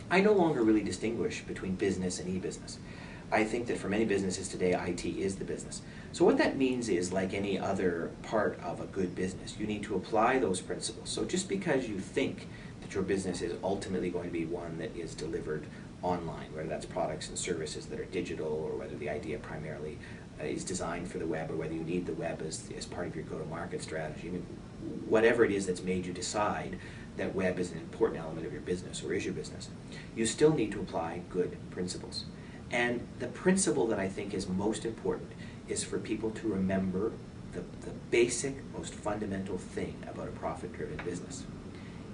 I no longer really distinguish between business and e-business. I think that for many businesses today, IT is the business. So what that means is, like any other part of a good business, you need to apply those principles. So just because you think that your business is ultimately going to be one that is delivered online, whether that's products and services that are digital, or whether the idea primarily is designed for the web, or whether you need the web as part of your go-to-market strategy, I mean, whatever it is that's made you decide that web is an important element of your business or is your business, you still need to apply good principles. And the principle that I think is most important is for people to remember the basic, most fundamental thing about a profit-driven business.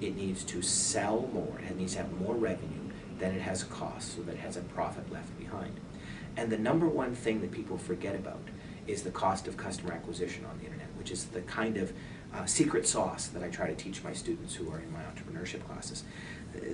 It needs to sell more, it needs to have more revenue than it has cost, so that it has a profit left behind. And the number one thing that people forget about is the cost of customer acquisition on the internet, which is the kind of secret sauce that I try to teach my students who are in my entrepreneurship classes.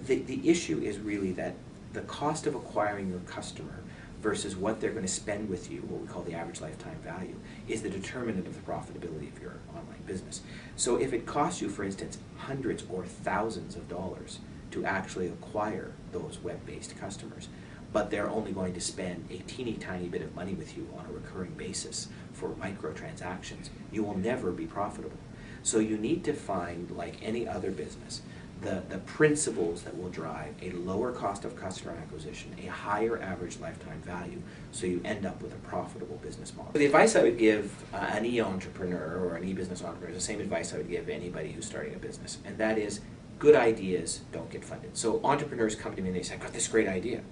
The issue is really that the cost of acquiring your customer versus what they're going to spend with you, what we call the average lifetime value, is the determinant of the profitability of your online business. So if it costs you, for instance, hundreds or thousands of dollars to actually acquire those web-based customers, but they're only going to spend a teeny tiny bit of money with you on a recurring basis for microtransactions, you will never be profitable. So you need to find, like any other business, the principles that will drive a lower cost of customer acquisition, a higher average lifetime value, so you end up with a profitable business model. The advice I would give an e-entrepreneur or an e-business entrepreneur is the same advice I would give anybody who's starting a business, and that is, good ideas don't get funded. So entrepreneurs come to me and they say, "I got this great idea."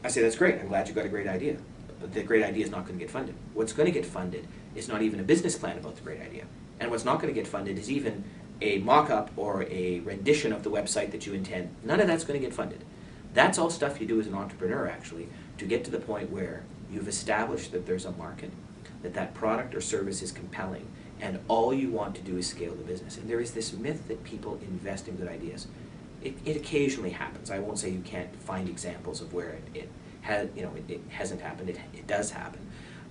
I say, "That's great, I'm glad you got a great idea. But the great idea is not going to get funded. What's going to get funded is not even a business plan about the great idea. And what's not going to get funded is even a mock-up or a rendition of the website that you intend. None of that's going to get funded." That's all stuff you do as an entrepreneur, actually, to get to the point where you've established that there's a market, that that product or service is compelling, and all you want to do is scale the business. And there is this myth that people invest in good ideas. It occasionally happens. I won't say you can't find examples of where it hasn't happened. It does happen.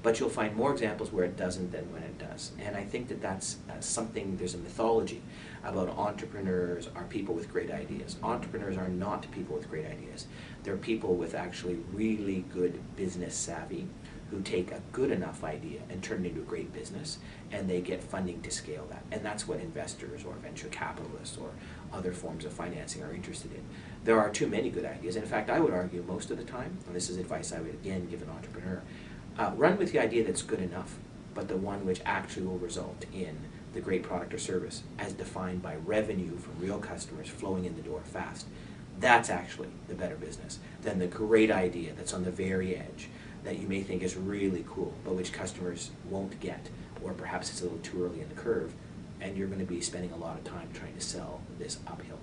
But you'll find more examples where it doesn't than when it does. And I think that that's something, there's a mythology about entrepreneurs are people with great ideas. Entrepreneurs are not people with great ideas. They're people with actually really good business savvy who take a good enough idea and turn it into a great business, and they get funding to scale that. And that's what investors or venture capitalists or other forms of financing are interested in. There are too many good ideas. In fact, I would argue most of the time, and this is advice I would again give an entrepreneur, run with the idea that's good enough, but the one which actually will result in the great product or service as defined by revenue from real customers flowing in the door fast. That's actually the better business than the great idea that's on the very edge that you may think is really cool, but which customers won't get, or perhaps it's a little too early in the curve, and you're going to be spending a lot of time trying to sell this uphill.